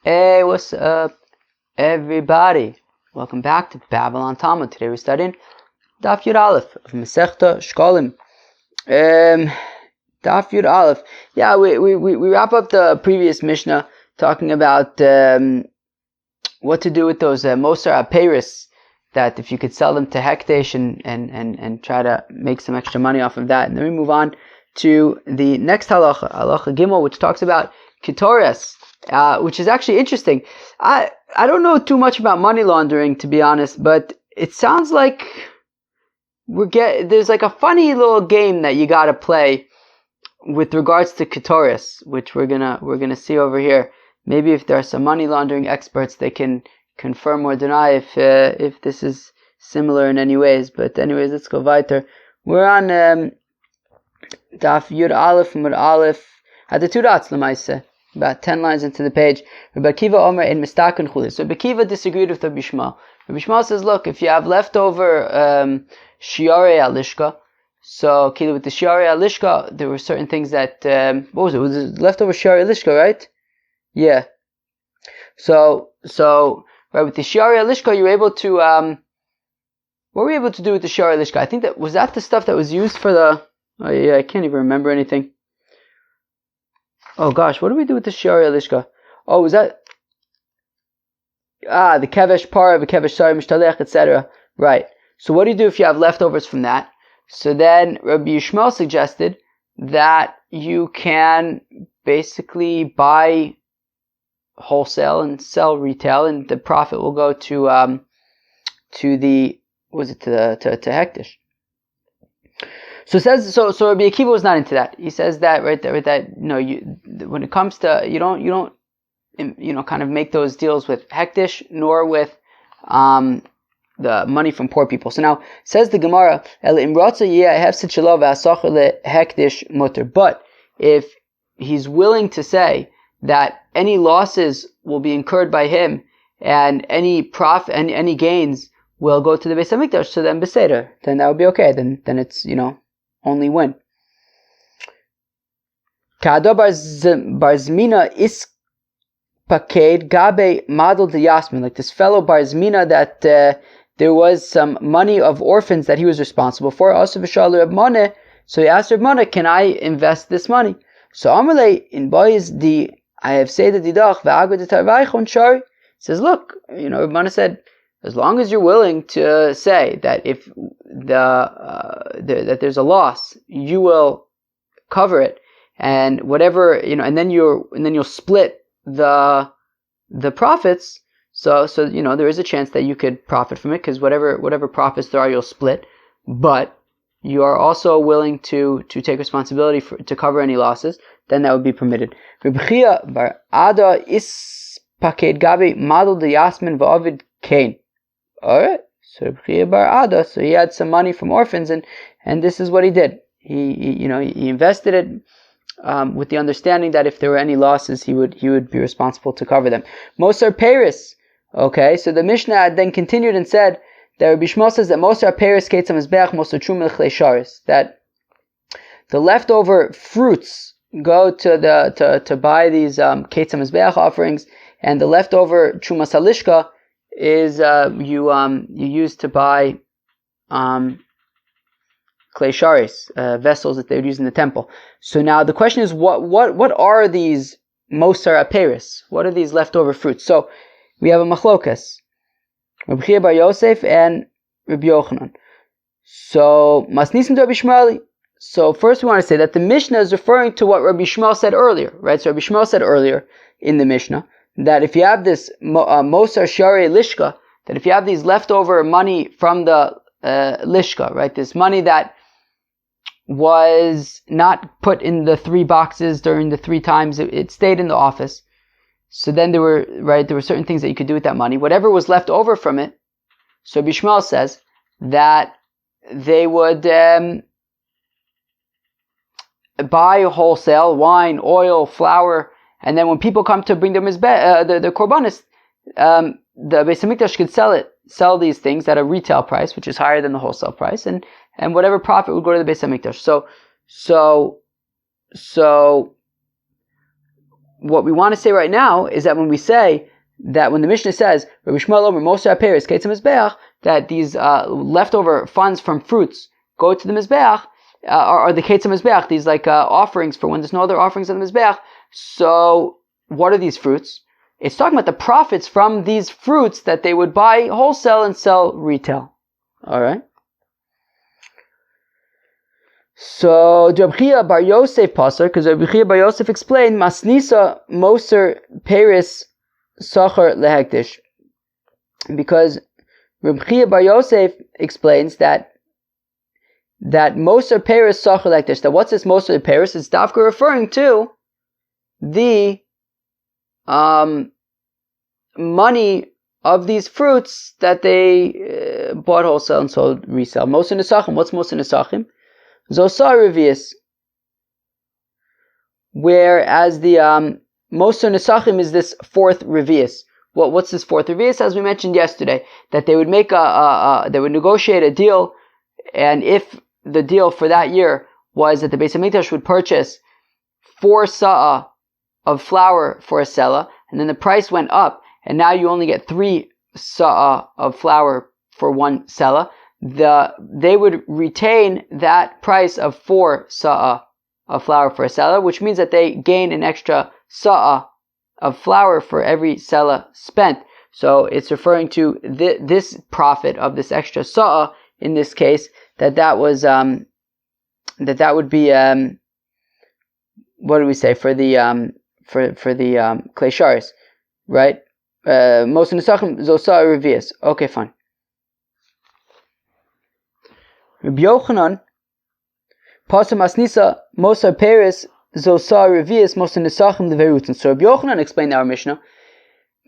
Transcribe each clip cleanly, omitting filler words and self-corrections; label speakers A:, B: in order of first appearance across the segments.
A: Hey, what's up, everybody? Welcome back to Babylon Talmud. Today we're studying Daf Yud Aleph of Masechta Sheqalim. Daf Yud Aleph. Yeah, we wrap up the previous Mishnah talking about what to do with those Mosar Apeiros, that if you could sell them to Hekdesh and try to make some extra money off of that. And then we move on to the next halacha, halacha Gimel, which talks about Ketores. Which is actually interesting. I don't know too much about money laundering, to be honest, but it sounds like there's like a funny little game that you gotta play with regards to Ketores, which we're gonna see over here. Maybe if there are some money laundering experts, they can confirm or deny if this is similar in any ways. But anyways, let's go weiter. We're on Daf Yud Aleph Mud Aleph at the two dots, Lamaise. About 10 lines into the page. Rabbi Akiva Omer in Mistakon Chuli. So Rabbi Akiva disagreed with Rabbi Shmuel. Rabbi Shmuel says, look, if you have leftover Shiarei Alishka, so with the Shiarei Alishka, there were certain things that, what was it? Was it leftover Shiarei Alishka, right? Yeah. So right, with the Shiarei Alishka, you were able to, what were you able to do with the Shiarei Alishka? I think was that the stuff that was used for oh yeah, I can't even remember anything. Oh gosh, what do we do with the Shiarei Alishka? Oh, was that the Kevesh Para, the Kevesh Sari Mishtalech, etc. Right. So what do you do if you have leftovers from that? So then Rabbi Yishmael suggested that you can basically buy wholesale and sell retail, and the profit will go to Hekdesh. So it says so Rabbi Akiva was not into that. He says that when it comes to you don't kind of make those deals with Hekdesh nor with the money from poor people. So now says the Gemara, but if he's willing to say that any losses will be incurred by him and any profit and any gains will go to the Beis Hamikdash, so then Beseder, then that would be okay. Then it's only win. Kado Barzmina is paked gabe madol de Yasmin, like this fellow Barzmina that there was some money of orphans that he was responsible for. Also v'shalu Reb Mone, so he asked Reb Mone, can I invest this money? So Amalei in boys I have said the didach ve'agod etarvaychon shari. Says, look, Reb Mone said, as long as you're willing to say that if that there's a loss, you will cover it, and whatever and then you'll split the profits. So there is a chance that you could profit from it, because whatever profits there are, you'll split. But you are also willing to take responsibility to cover any losses. Then that would be permitted. Rebchia bar Ada is paked gabi madol de Yasmin va'avid Kain. Alright, so Rebchia bar Ada, so he had some money from orphans, and this is what he did. He invested it with the understanding that if there were any losses, he would be responsible to cover them. Mosar Peiros. Okay, so the Mishnah then continued and said that Rabbi Shmuel says that Mosar Peiros Ketzam Mizbeach Mosar Truma L'Chlei Sharis, that the leftover fruits go to buy these Ketzam Mizbeach offerings, and the leftover Truma Salishka is you use to buy klei sharis, vessels that they would use in the temple. So now the question is, what are these Mosar Apeiros? What are these leftover fruits? So we have a machlokas, Rabbi Chia bar Yosef and Rabbi Yochanan. So masnisim to Rabbi Shmuel. So first we want to say that the Mishnah is referring to what Rabbi Shmuel said earlier, right? So Rabbi Shmuel said earlier in the Mishnah that if you have this Mosar Shiarei Lishka, that if you have these leftover money from the Lishka, right, this money that was not put in the 3 boxes during the 3 times, it stayed in the office. So then there were certain things that you could do with that money. Whatever was left over from it, so Rabbi Shmuel says that they would buy wholesale wine, oil, flour, and then when people come to bring their korbanos, the Beis Hamikdash could sell these things at a retail price, which is higher than the wholesale price, and whatever profit would go to the Beis Hamikdash. So what we want to say right now is that when we say that when the Mishnah says Rabbi Shmuel Omer Moser HaPeres Ketzim Mizbeach, that these leftover funds from fruits go to the Mizbeach, or the Ketzim Mizbeach, these offerings for when there's no other offerings on the Mizbeach. So what are these fruits? It's talking about the profits from these fruits that they would buy wholesale and sell retail. Alright? So Rabbi Chia Bar Yosef Passer, because Rabbi Chia Bar Yosef explained Masnisa Moser Peris Sachar Lehektish, because Rabbi Chia Bar Yosef explains that Moser Peris Sachar Lehektish, that what's this Moser Peris? It's Dafka referring to the money of these fruits that they bought wholesale and sold resale. Moser Nesachim, what's Moser Nesachim? Zosar Revius. Whereas the Moser Nesachim is this fourth Revius. What's this fourth Revius? As we mentioned yesterday, that they would make they would negotiate a deal, and if the deal for that year was that the Beis Hamikdash would purchase 4 sa'ah of flour for a selah, and then the price went up, and now you only get 3 sa'ah of flour for 1 selah, they would retain that price of 4 sa'ah of flour for a selah, which means that they gain an extra sa'ah of flour for every selah spent. So it's referring to this profit of this extra sa'ah in this case, that was that would be what do we say for the klei sharis, right? Most in the Sachim Zosar Revius. Okay, fine. Rabbi Yochanan, Pasam Asnisa, Moser Peres, Zosar Revius, Moser Nesachim Leverutin. So Rabbi Yochanan explained in our Mishnah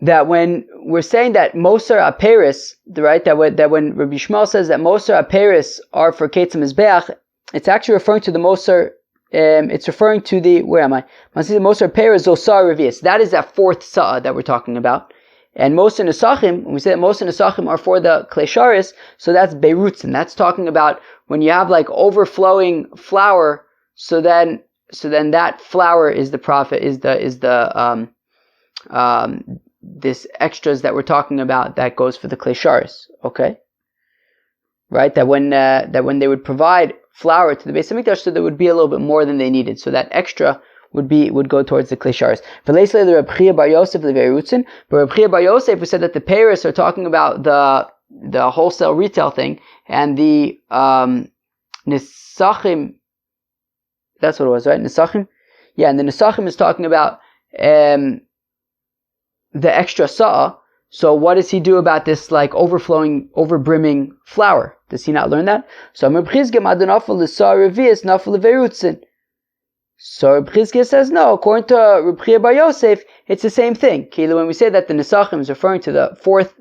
A: that when we're saying that Moser Aperis, right, that when Rabbi Shmuel says that Moser Aperis are for Ketzim Mizbeach, it's actually referring to the Moser. It's referring to the, where am I? Moser Aperis Zosar Revius. That is that 4th sa'ah that we're talking about. And Moser Nesachim, when we say that Moser Nesachim are for the klei sharis, so that's Beirutzen. That's talking about when you have overflowing flour, so then that flour is the profit, is the this extras that we're talking about that goes for the klei sharis. Okay? Right? That when they would provide flour to the Beis Hamikdash, so there would be a little bit more than they needed. So that extra would go towards the klei sharis. But later the Rabbi Chia Bar Yosef leverutzen. But Rabbi Chia Bar Yosef, we said that the Paris are talking about the wholesale retail thing, and the Nesachim. That's what it was, right? Nesachim. Yeah, and the Nesachim is talking about the extra sa'ah. So what does he do about this overflowing, overbrimming flour? Does he not learn that? So Rabbi So Rabbi Chizkiah says no. According to Rabbi Chia Bar Yosef, it's the same thing. When we say that the Nesachim is referring to the 4th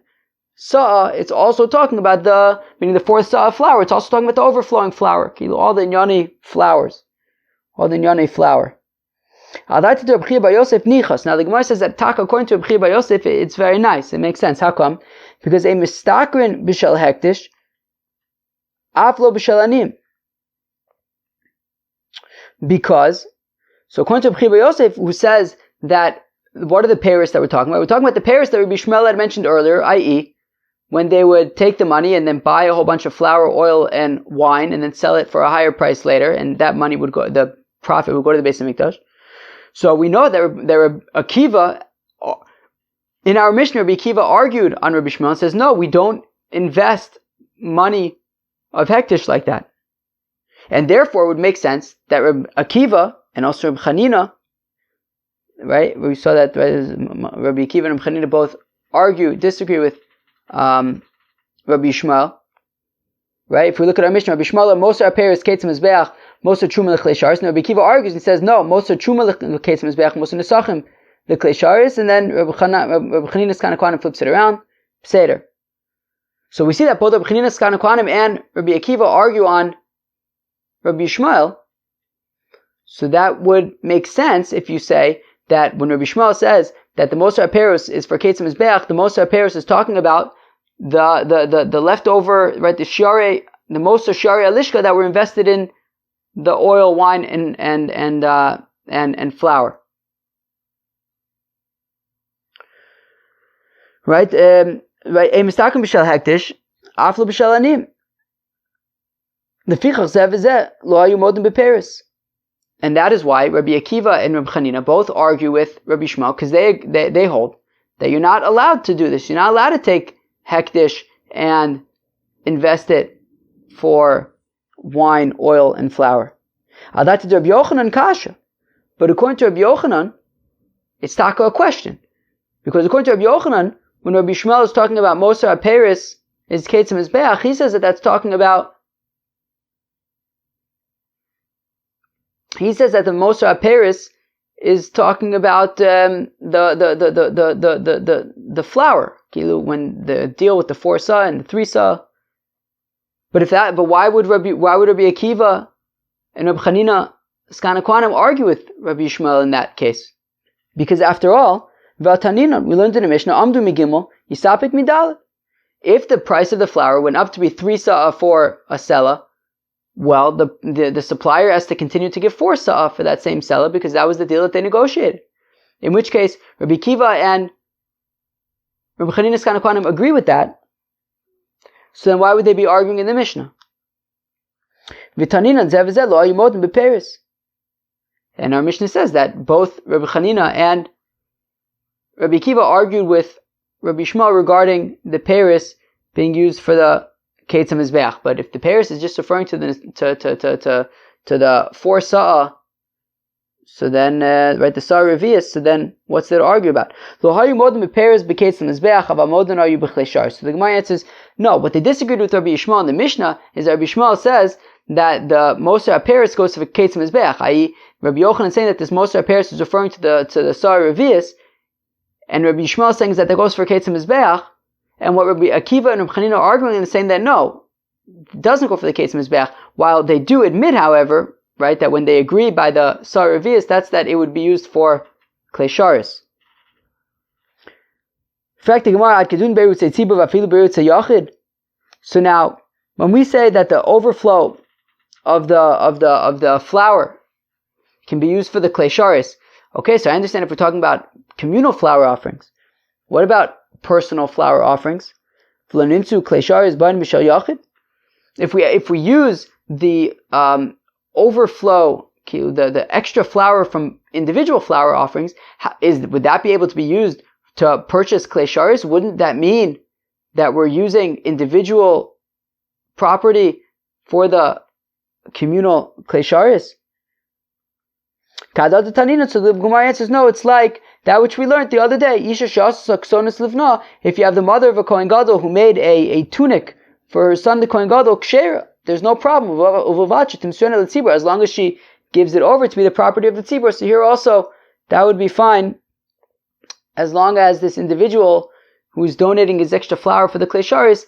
A: sa'ah, it's also talking about meaning the 4th sa'ah of flour. It's also talking about the overflowing flour. All the Inyani flowers. All the Inyani flour. Now the Gemara says that according to Rabbi Chia Bar Yosef, it's very nice. It makes sense. How come? Because a mistakrin b'shel hektish, aflo b'shel anim. Because, so according to Rabbi Chia Bar Yosef, who says that, what are the pairs that we're talking about? We're talking about the pairs that Rabbi Shmuel had mentioned earlier, i.e., when they would take the money and then buy a whole bunch of flour, oil, and wine, and then sell it for a higher price later, and that money would go, the profit would go to the Beis Hamikdash. So we know that Rabbi Akiva, in our Mishnah, Rabbi Akiva argued on Rabbi Shmuel and says, no, we don't invest money of hektish like that. And therefore, it would make sense that Rabbi Akiva and also Rabbi Chanina, right? We saw that Rabbi Akiva and Rabbi Chanina both disagree with Rabbi Shmuel, right? If we look at our Mishnah, Rabbi Shmuel, Moser Aperis Ketzim Mizbeach, Moser Truma L'Klei Sharis. Now Rabbi Akiva argues and says, no, Moser Truma L'Ketzim Mizbeach, Moser Nesachim L'Klei Sharis, and then Rabbi Chanina's Kanakwanim flips it around, Seder. So we see that both Rabbi Chanina's Kanakwanim and Rabbi Akiva argue on Rabbi Shmuel. So that would make sense if you say that when Rabbi Shmuel says that the Moser Aperos is for Ketzim Mizbeach, the Moser Aperos is talking about the leftover, right, the Moser Shiarei Alishka that were invested in the oil, wine, and flour. Right? Right? A mistaken b'shel hektish, aflo b'shel anim. Lefichach zeh v'zeh lo hayu modim b'peris. And that is why Rabbi Akiva and Rabbi Chanina both argue with Rabbi Shmuel, because they hold that you're not allowed to do this. You're not allowed to take hektish and invest it for wine, oil, and flour. Adat to Rabbi Yochanan kasha. But according to Rabbi Yochanan, it's taka a question. Because according to Rabbi Yochanan, when Rabbi Shmuel is talking about Moser HaPeris is Ketzim Mizbeach, he says that that's talking about. He says that the Moser HaPeris is talking about the flour. When the deal with the 4 sa and the 3 sa. But why would Rabbi Akiva and Rabbi Chanina Skana Kwanim argue with Rabbi Yishmael in that case? Because after all, we learned in the Mishnah, Amdu Migimel, Yisapik Midal. If the price of the flour went up to be 3 sa'ah for a selah, well, the supplier has to continue to give 4 sa'ah for that same selah because that was the deal that they negotiated. In which case, Rabbi Akiva and Rabbi Chanina Skana Kwanim agree with that. So then why would they be arguing in the Mishnah? And our Mishnah says that both Rabbi Chanina and Rabbi Akiva argued with Rabbi Shmuel regarding the Paris being used for the Ketzim Mizbeach. But if the Paris is just referring to the 4 sa'ah, so then the sa'ah revius, so then what's there to argue about? So the Gemara answers, no, what they disagreed with Rabbi Yishmael in the Mishnah is that Rabbi Yishmael says that the Moser HaPeris goes to the Ketzim Mizbeach, i.e. Rabbi Yochanan is saying that this Moser HaPeris is referring to the sa'ah revius, and Rabbi Yishmael is saying that goes for Ketzim Mizbeach, and what Rabbi Akiva and Rabbi Chanina are arguing is saying that no, it doesn't go for the Ketzim Mizbeach, while they do admit, however, right, that when they agree by the sa'ah revius, that's that it would be used for Klei Sharis. So now, when we say that the overflow of the flour can be used for the Klei Sharis, okay, so I understand if we're talking about communal flour offerings. What about personal flour offerings? If we use the overflow, the extra flour from individual flour offerings, would that be able to be used to purchase Klei Sharis? Wouldn't that mean that we're using individual property for the communal Klei Sharis? So the Gemara answers, no, it's like that which we learned the other day. If you have the mother of a Kohen Gadol who made a tunic for her son, the Kohen Gadol, kshera, there's no problem as long as she gives it over to be the property of the tzibur. So here also, that would be fine as long as this individual who's donating his extra flour for the Klei Sharis,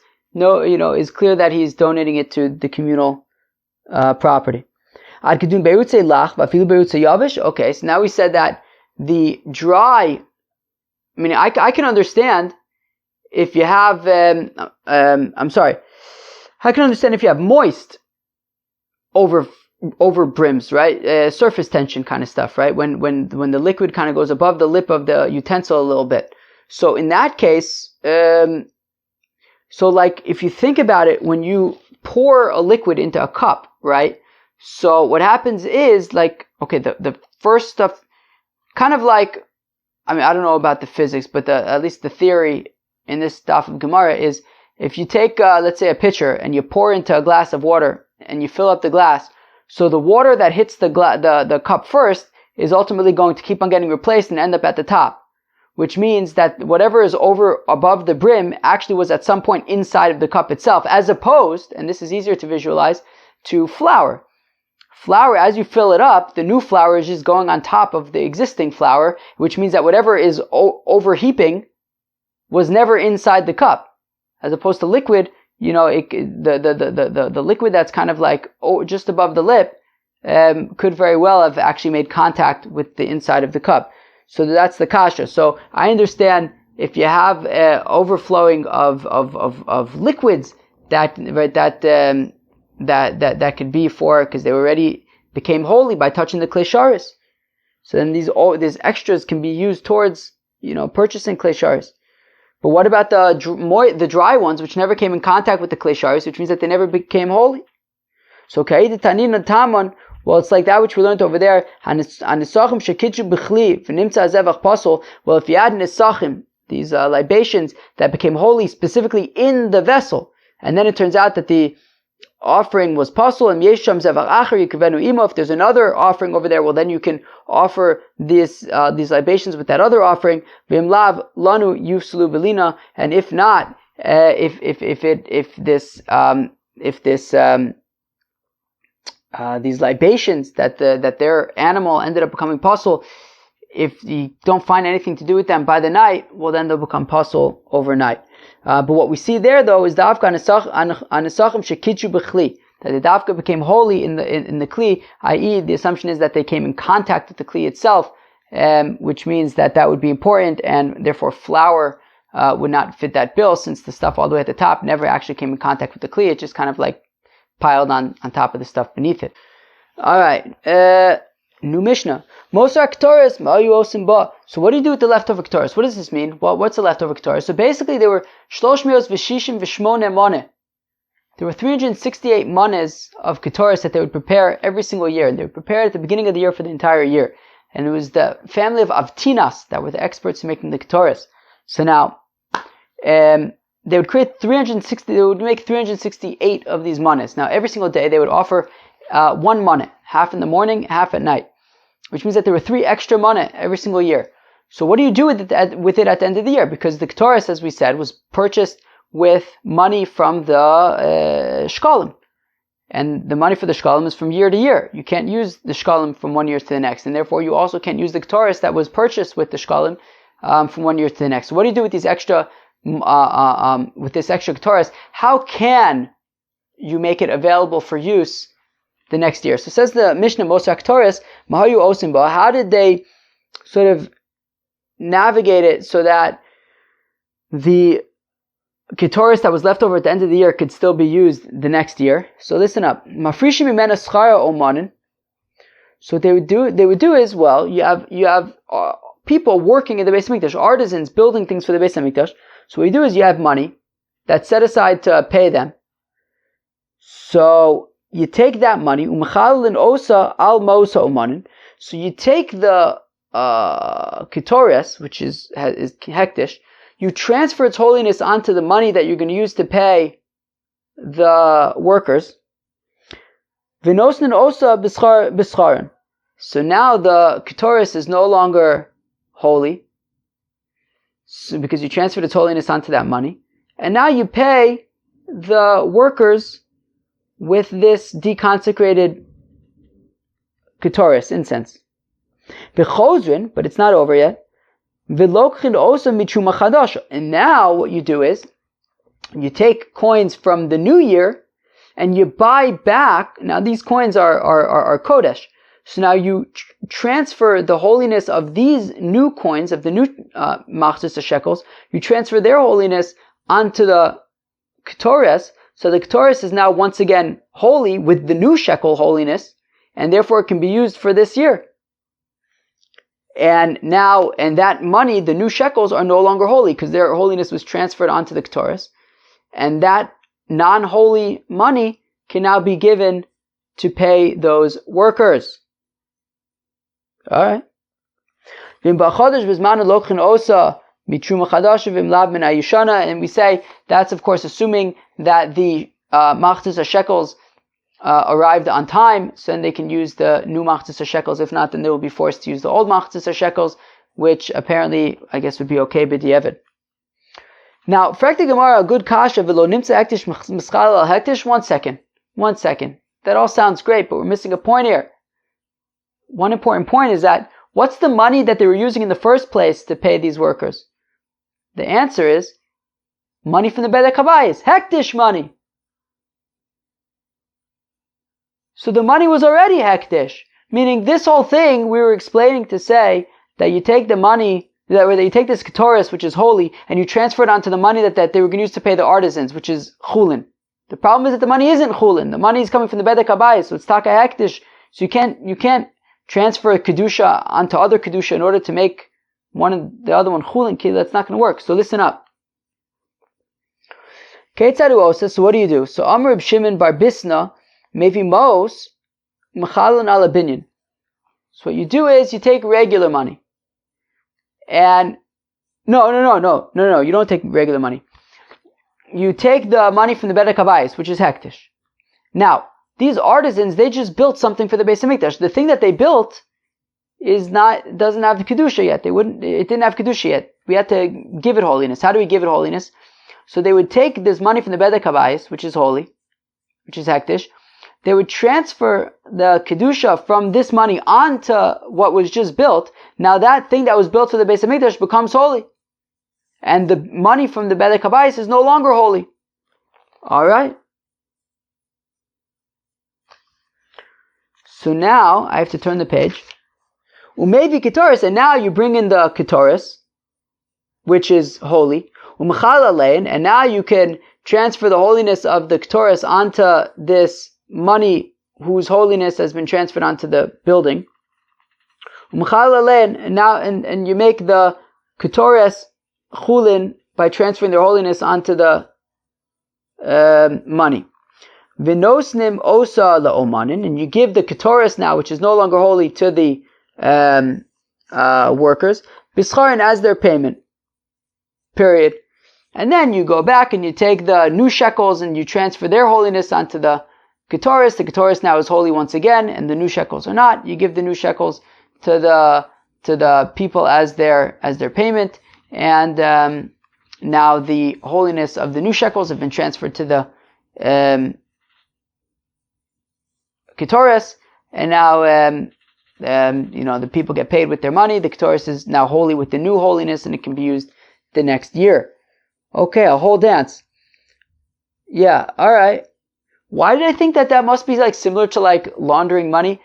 A: is clear that he's donating it to the communal property. Okay, so now we said that the dry, I can understand if you have, I can understand if you have moist over brims, right? Surface tension kind of stuff, right? When the liquid kind of goes above the lip of the utensil a little bit. So in that case, so like if you think about it, when you pour a liquid into a cup, right? So what happens is like, okay, the first stuff, kind of like, I don't know about the physics, but at least the theory in this stuff of Gemara is, if you take, let's say, a pitcher and you pour into a glass of water and you fill up the glass, so the water that hits the cup first is ultimately going to keep on getting replaced and end up at the top, which means that whatever is above the brim actually was at some point inside of the cup itself, as opposed, and this is easier to visualize, to flour. Flour, as you fill it up, the new flour is just going on top of the existing flour, which means that whatever is overheaping was never inside the cup. As opposed to liquid, the liquid that's kind of like just above the lip could very well have actually made contact with the inside of the cup. So that's the kasha. So I understand if you have overflowing of liquids that could be for, because they already became holy by touching the Klei Sharis. So then these extras can be used towards purchasing Klei Sharis. But what about the dry ones, which never came in contact with the klei sharis, which means that they never became holy? So the tanin taman. Well, it's like that which we learned over there. Well, if you add nisachim, these libations that became holy specifically in the vessel, and then it turns out that the offering was pasul, and yesham zevar acher yikavenu imo. If there's another offering over there, well, then you can offer these libations with that other offering. V'imlav lanu yufsulu belina, and if not, these libations that their animal ended up becoming pasul, if you don't find anything to do with them by the night, well, then they'll become pasul overnight. But what we see there, though, is dafka anisachim shekitchu b'chli, that the dafka became holy in the kli, i.e., the assumption is that they came in contact with the kli itself, which means that would be important, and therefore flour would not fit that bill, since the stuff all the way at the top never actually came in contact with the kli. It just kind of like piled on top of the stuff beneath it. Alright, new Mishnah. Mosar Ketoris, Ma'ayu Osim Ba. So what do you do with the leftover Ketoris? What does this mean? Well, what's the leftover Ketoris? So basically there were Shloshmios V'Shishim V'Shmone Moneh. There were 368 mones of Ketoris that they would prepare every single year. And they would prepare at the beginning of the year for the entire year. And it was the family of Avtinas that were the experts in making the Ketoris. So now, they would create 360. They would make 368 of these manas. Now, every single day they would offer one mana, half in the morning, half at night, which means that there were 3 extra mana every single year. So, what do you do with it at the end of the year? Because the Ketoris, as we said, was purchased with money from the Sheqalim, and the money for the Sheqalim is from year to year. You can't use the Sheqalim from one year to the next, and therefore you also can't use the Ketoris that was purchased with the Sheqalim from one year to the next. So, what do you do with these extra? With this extra Ketoris, how can you make it available for use the next year? So says the Mishnah, Mosar Ketoris, Mahayu Osimba. How did they sort of navigate it so that the Ketoris that was left over at the end of the year could still be used the next year? So listen up. Mafrishim imena schara omanin. So what they would do is, well, you have people working in the Beis Hamikdash, artisans building things for the Beis Hamikdash. So what you do is you have money that's set aside to pay them. So you take that money, osa al mosa umanin. So you take the Ketoris, which is hektish, you transfer its holiness onto the money that you're going to use to pay the workers. Vinosnin osa bischarin. So now the Ketoris is no longer holy, so because you transferred its holiness onto that money, and now you pay the workers with this deconsecrated Ketoris, incense. V'chozrin, but it's not over yet. V'lokchin osa mitruma chadasha. And now what you do is, you take coins from the new year, and you buy back, now these coins are Kodesh, so now you transfer the holiness of these new coins, of the new machzis shekels, you transfer their holiness onto the Ketoris, so the Ketoris is now once again holy with the new shekel holiness, and therefore it can be used for this year. And that money, the new shekels, are no longer holy, because their holiness was transferred onto the Ketoris, and that non-holy money can now be given to pay those workers. Alright. And we say that's of course assuming that the machzis shekels arrived on time, so then they can use the new machzis shekels. If not, then they will be forced to use the old machzis shekels, which apparently I guess would be okay b'diavad. Now, Frekti Gemara, a good kasha, v'lo nimtza hektish mischal al hektish. 1 second. That all sounds great, but we're missing a point here. One important point is that, what's the money that they were using in the first place to pay these workers? The answer is, money from the Bedek Habayis, hektish money. So the money was already hektish, meaning this whole thing we were explaining to say that you take the money, that you take this Ketoris, which is holy, and you transfer it onto the money that they were going to use to pay the artisans, which is chulin. The problem is that the money isn't chulin. The money is coming from the Bedek Habayis, so it's taka hektish. So you can't transfer a kedusha onto other kedusha in order to make the other one chulin. That's not going to work. So listen up. So what do? So Amr Reb Shimon bar Bisna, maybe Mos, Mechalan ala binyan. So what you do is you take regular money. And no, you don't take regular money. You take the money from the Bedek Habayis, which is hektish. Now, these artisans, they just built something for the Beis Hamikdash. The thing that they built doesn't have the kedusha yet. It didn't have kedusha yet. We had to give it holiness. How do we give it holiness? So they would take this money from the Bedek Habayis, which is holy, which is hektish. They would transfer the kedusha from this money onto what was just built. Now that thing that was built for the Beis Hamikdash becomes holy. And the money from the Bedek Habayis is no longer holy. Alright? So now, I have to turn the page. Umevi Ketoris, and now you bring in the Ketoris, which is holy. Umchalalein, and now you can transfer the holiness of the Ketoris onto this money whose holiness has been transferred onto the building. Umchalalein, and now, and you make the Ketoris chulin by transferring their holiness onto the money. Vinosnim osa laomanin, and you give the ketoris now, which is no longer holy, to the workers, bischarin as their payment. Period. And then you go back and you take the new shekels and you transfer their holiness onto the ketoris. The ketoris now is holy once again, and the new shekels are not. You give the new shekels to the people as their payment. And now the holiness of the new shekels have been transferred to the Ketoris, and now the people get paid with their money. The Ketoris is now holy with the new holiness, and it can be used the next year. Okay, a whole dance. Yeah, all right. Why did I think that must be like similar to like laundering money?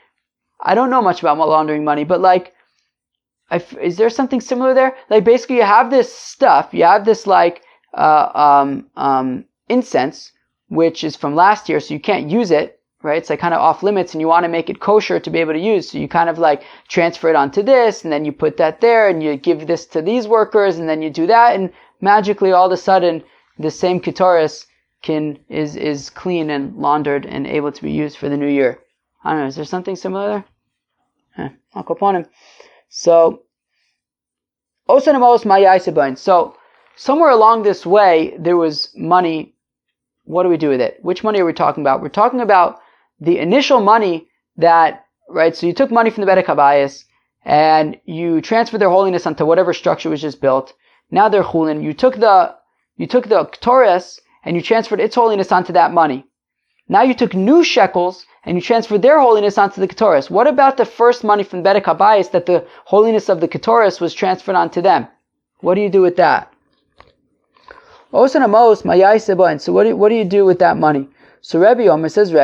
A: I don't know much about laundering money, but like, is there something similar there? Like basically you have this stuff, you have this like incense, which is from last year, so you can't use it, right? It's like kind of off limits, and you want to make it kosher to be able to use, so you kind of like transfer it onto this, and then you put that there, and you give this to these workers, and then you do that, and magically all of a sudden the same ketoris is clean and laundered and able to be used for the new year. I don't know, is there something similar there? I'll go upon him. So, so somewhere along this way, there was money. What do we do with it? Which money are we talking about? We're talking about the initial money that, right, so you took money from the Bedek Habayis, and you transferred their holiness onto whatever structure was just built. Now they're chulin. You took the Ketoris, and you transferred its holiness onto that money. Now you took new shekels, and you transferred their holiness onto the Ketoris. What about the first money from Bedek Habayis that the holiness of the Ketoris was transferred onto them? What do you do with that? So what do you do with that money? So Rebbe Omer says, So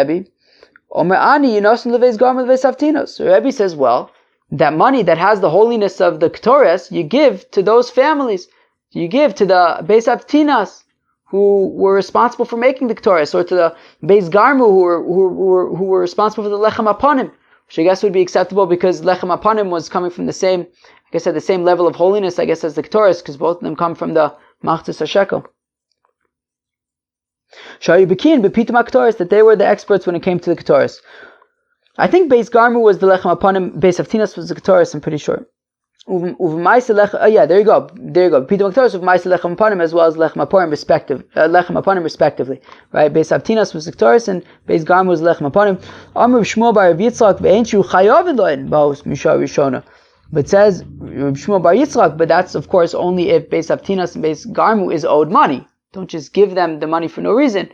A: Rebbe says, well, that money that has the holiness of the Ketoris, you give to those families. You give to the Beis Avtinas, who were responsible for making the Ketoris, or to the Beis Garmu, who were responsible for the Lechem Apanim, which I guess would be acceptable because Lechem Apanim was coming from the same, I guess at the same level of holiness, I guess, as the Ketoris, because both of them come from the Machzis HaShekel. Shayu Bekin, Bepitim HaKetoris, that they were the experts when it came to the Ketoris. I think Beis Garmu was the Lechem Apanim, Beis Avtinas was the Ketoris, I'm pretty sure. There you go. Pitum Aktoris of Maisa Lechem Apanim as well as Lechem Apanim respectively. Right? Beis Avtinas was Ketoris and Beis Garmu was Lechem Apanim. Amr Shmuel bar Yitzchak ve'enchu chayavin lo'en ba'os misha rishona. But it says Shmuel bar Yitzchak, but that's of course only if Beis Avtinas and Beis Garmu is owed money. Don't just give them the money for no reason.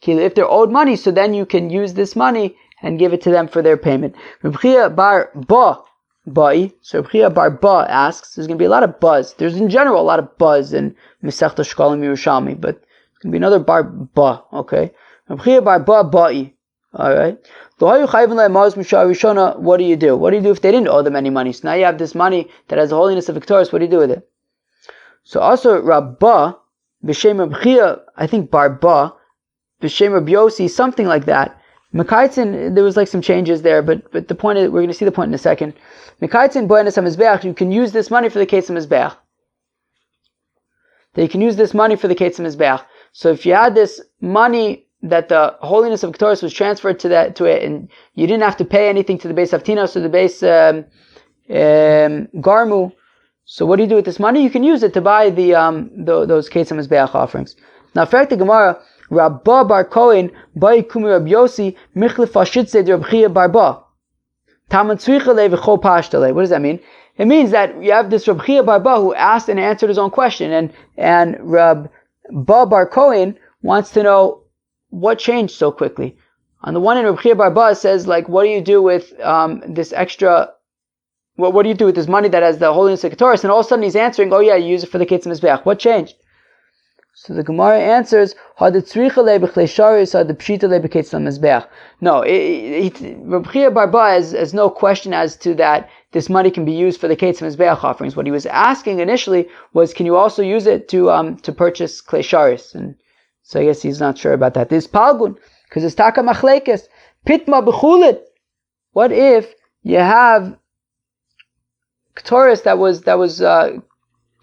A: If they're owed money, so then you can use this money and give it to them for their payment. Rebchia bar Ba. Ba'i. So Rebchia bar Ba asks, there's going to be a lot of buzz. There's in general a lot of buzz in Masechta Sheqalim Yerushalmi, but there's going to be another bar Ba, okay? Rebchia bar Ba Ba'i. Alright? What do you do? What do you do if they didn't owe them any money? So now you have this money that has the holiness of Victorious, what do you do with it? So also Rabbah, B'Shem Rebchia, I think bar Ba, B'Shem Rabbi Yossi, something like that. Mekaitzin, there was like some changes there, but the point is, we're going to see the point in a second. Mekaitzin Boenes HaMizbeach, you can use this money for the Ketz HaMizbeach. That you can use this money for the Ketz HaMizbeach. So if you had this money that the holiness of Ketores was transferred to it, and you didn't have to pay anything to the base Avtinos or the base Garmu, so what do you do with this money? You can use it to buy those Ketzim Mizbeach offerings. Now, fact the Gemara, Rabba bar Kohen, Bai Kumi Rab Yosi, Michlef Ashitze de Rab Chia Barba. Taman Tzrichale v'chol Pashtale. What does that mean? It means that you have this Rab Chia Barba who asked and answered his own question, and Rabba bar Kohen wants to know what changed so quickly. On the one hand, Rab Chia Barba says, like, what do you do with this extra? What do you do with this money that has the holiness of Ketores? And all of a sudden he's answering, oh yeah, you use it for the Ketzim Mizbeach. What changed? So the Gemara answers, no, Reb Chia Barba has no question as to that this money can be used for the Ketzim Mizbeach offerings. What he was asking initially was, can you also use it to purchase Klei Sharis? And so I guess he's not sure about that. This Palgun, because it's Taka Machlekes, Pitma B'chulit. What if you have Ketores that was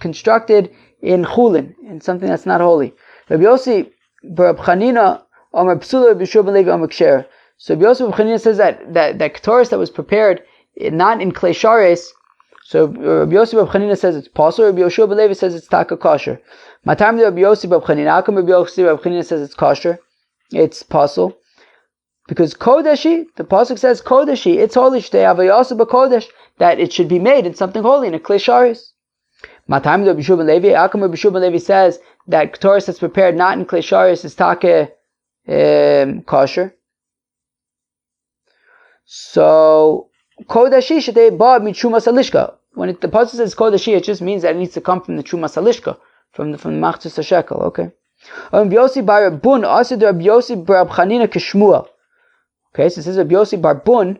A: constructed in Chulin, in something that's not holy? Rabbi Yossi Bar Chanina Omer Psula Rabbi Yeshua ben Levi Omer Ksher. So Rabbi Yossi Bar Chanina says that Ketores that was prepared not in Klei Shares. So Rabbi Yossi Bar Chanina says it's possible. Rabbi Yeshua ben Levi says it's taka kosher. Matam Rabbi Yossi Bar Chanina. How come Rabbi Yossi Bar Chanina says it's kosher? It's possible because Kodeshi, the pasuk says Kodeshi, it's holy. Shtei Avayasu b'Kodesh, that it should be made in something holy, in a Klei Sharis. Matam Rabbi Yeshua ben Levi. How come Rabbi Yeshua ben Levi says that Ketores that's prepared not in Klei Sharis is taka kosher? So Kodeshi shetei ba mitrumas alishka. When the pasuk says Kodeshi, it just means that it needs to come from the trumas alishka, from the machzis hashekel. Okay. Rabbi Yossi bar Bun asid Rabbi Yossi bar Chanina kishmuel. Okay, so it says Rabbi Yossi bar Bun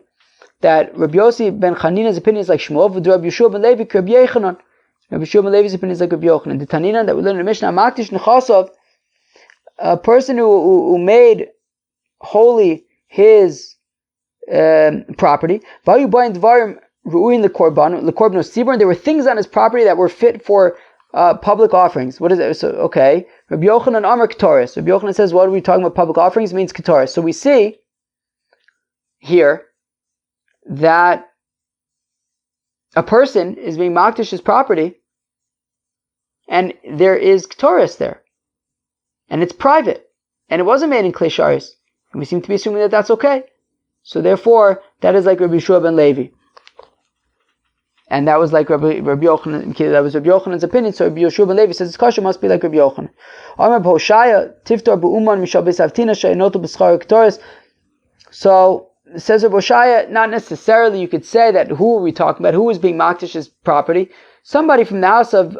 A: that Rabbi Yossi ben Chanina's opinion is like Shmuel, but Rabbi Yeshua ben Levi Rabbi Yechanan. Rabbi Yeshua ben Levi's opinion is like Rabbi Yochanan. The Tanina that we learn in the Mishnah, Maktish Nechasov, a person who made holy his property. Vayu buying dvarim ruin the korban sibur. There were things on his property that were fit for public offerings. What is it? So okay, Rabbi Yochanan Amar Ketores. Rabbi Yochanan says, what are we talking about? Public offerings? It means Ketores. So we see here that a person is being makdish his property, and there is Ketores there, and it's private, and it wasn't made in Klei Sharis, and we seem to be assuming that that's okay. So therefore, that is like Rabbi Yeshua ben Levi, and that was like Rabbi Yochanan. That was Rabbi Yochanan's opinion. So Rabbi Yeshua ben Levi says it's kosher, must be like Rabbi Yochanan. Amar Hoshaya tiftar b'uman mishal b'savtina she'enotu b'schar Ketores. So says Rabbi Hoshaya, not necessarily. You could say that who are we talking about? Who was being makdish's property? Somebody from the house of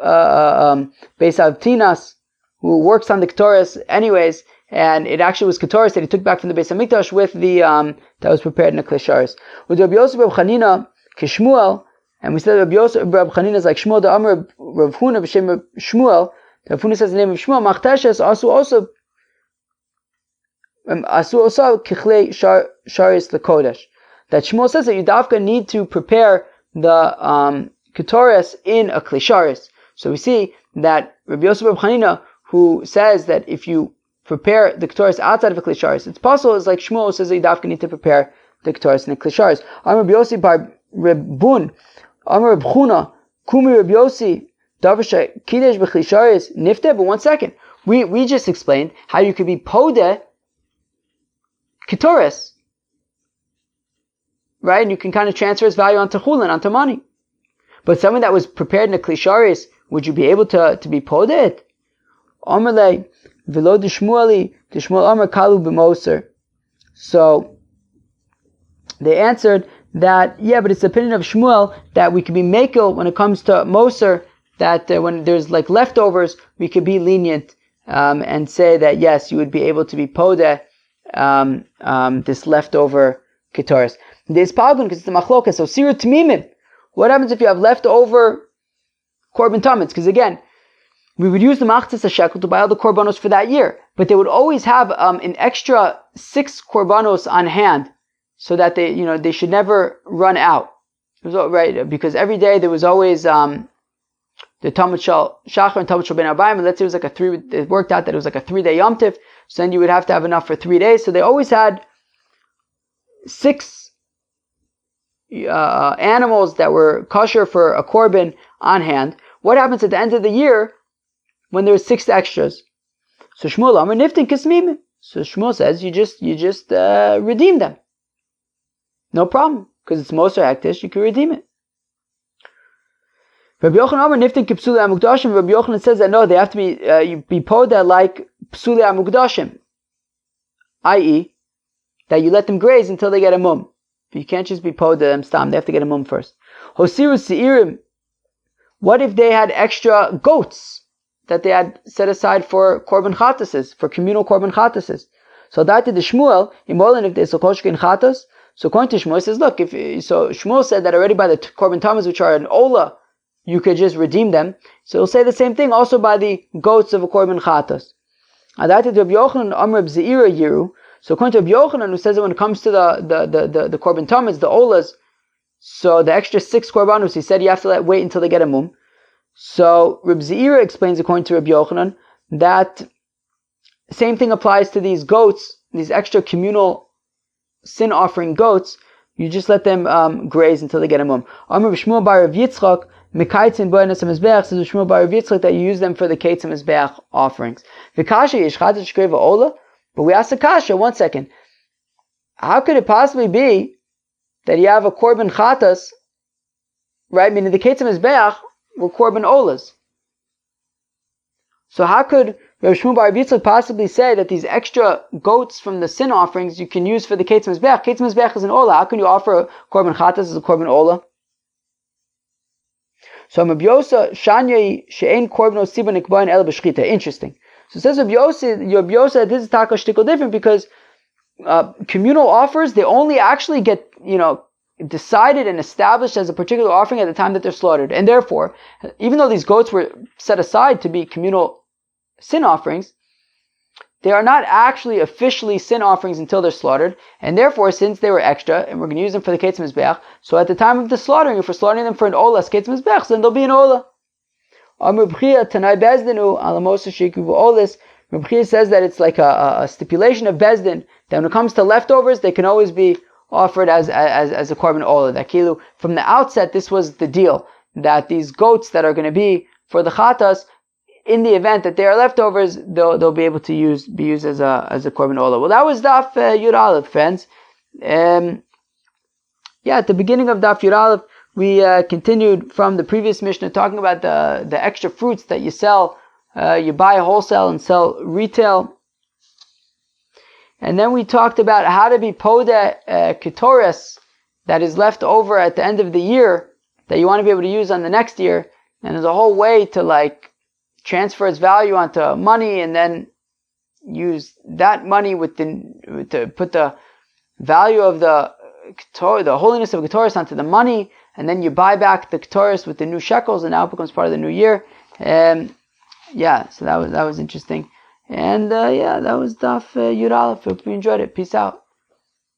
A: Beis Avtinas who works on the Ketores anyways, and it actually was Ketores that he took back from the Beis Hamikdash with the that was prepared in the Klei Sharis. With Rabbi Yosef Reb Chanina Kishmuel, and we said Rabbi Yosef Reb Chanina is like Shmuel. The Amar Rav Huna b'shem Shmuel. Rav Huna says the name of Shmuel. Machteshes also kichlei sharis lekodesh. That Shmuel says that you dafka need to prepare the Ketores in a Klei Sharis. So we see that Rabbi Yosef Reb Chanina, who says that if you prepare the Ketores outside of a Klei Sharis, it's possible. It's like Shmuel says that you dafka need to prepare the Ketores in a Klei Sharis. Amar Rabbi Yossi bar Reb Bun, Amar Reb Chuna, Kumi Rabbi Yossi, Davasha Kidesh b'Klei Sharis nifte. But one second, we just explained how you could be podeh Ketores, right? And you can kind of transfer its value onto chulin, onto money. But something that was prepared in a Klei Sharis, would you be able to be podeh it? Amarle v'lo d'Shmueli Amar kalu b'moser. So they answered that yeah, but it's the opinion of Shmuel that we could be mekel when it comes to moser, that when there's like leftovers, we could be lenient and say that yes, you would be able to be podeh this leftover Ketores. There's palgun because it's a machlokas. So siru tmimim. What happens if you have leftover korban tamid? Because again, we would use the machzis shekel to buy all the korbanos for that year, but they would always have an extra 6 korbanos on hand, so that they should never run out. Right? Because every day there was always the Talmud Shal Shachar and Talmud Shal Ben Arbaim, and let's say it worked out that it was like a 3-day Yom Tiv, so then you would have to have enough for 3 days. So they always had 6 animals that were kosher for a korban on hand. What happens at the end of the year when there's 6 extras? So Shmuel Amar Niftin Kismim. So Shmuel says you just redeem them. No problem, because it's Moser Hektish, you can redeem it. Rabbi Yochanan Amar Niftin Kipsuli Amukdashim. Rabbi Yochanan says that no, they have to be poda like Psuli Amukdashim, i.e., that you let them graze until they get a mum. You can't just be poda them stam; they have to get a mum first. Hosiru Seirim. What if they had extra goats that they had set aside for korban chatases, for communal korban chatases? So that did the Shmuel, if they sokoshkin chatas. So according to Shmuel, says, look, Shmuel said that already by the korban tamas, which are an ola, you could just redeem them. So he'll say the same thing also by the goats of a korban chatas. That did Rabbi Yochanan Amr B'Zeira Yiru. So according to Rabbi Yochanan, who says that when it comes to the korban tamas, the olas, so the extra 6 korbanos, he said you have to wait until they get a mum. So Reb Zeira explains, according to Rabbi Yochanan, that same thing applies to these goats, these extra communal sin offering goats. You just let them graze until they get a mum. Amar B'Shmuel bar Rav Yitzchak Mekaitzin Bo'enes HaMizbeach, says B'Shmuel bar Rav Yitzchak that you use them for the Kates HaMizbeach offerings. V'kasha yesh chatash kreva ola. But we asked the kasha, 1 second, how could it possibly be that you have a korban chatas, right? Meaning the Kates HaMizbeach were korban olas. So how could Rav Shmuel bar Rav Yitzchak possibly say that these extra goats from the sin offerings you can use for the Kates Mizbeach? Kates Mizbeach is an ola. How can you offer a korban chatas as a korban ola? So Rabbi Yosa Shanyai she'ein korban osiba nikbain el b'shchita. Interesting. So it says Rabbi Yosa, this is taka shtickle different because communal offers, they only actually get decided and established as a particular offering at the time that they're slaughtered. And therefore, even though these goats were set aside to be communal sin offerings, they are not actually officially sin offerings until they're slaughtered. And therefore, since they were extra, and we're going to use them for the Kates Mizbeach, so at the time of the slaughtering, if we're slaughtering them for an Ola, Kates Mizbeach, then they'll be an Ola. Reb Chia says that it's like a stipulation of Bezdin, that when it comes to leftovers, they can always be offered as a korban ola. That kilu, from the outset, this was the deal, that these goats that are going to be for the chatas, in the event that they are leftovers, they'll be able to be used as a korban ola. Well, that was Daf Yud Aleph, friends. At the beginning of Daf Yud Aleph, we continued from the previous Mishnah talking about the extra fruits that you sell. You buy wholesale and sell retail. And then we talked about how to be poda ketores that is left over at the end of the year that you want to be able to use on the next year. And there's a whole way to transfer its value onto money and then use that money to put the value of the holiness of ketores onto the money, and then you buy back the ketores with the new shekels, and now it becomes part of the new year. So that was interesting. And that was Daf Yud Aleph. Hope you enjoyed it. Peace out.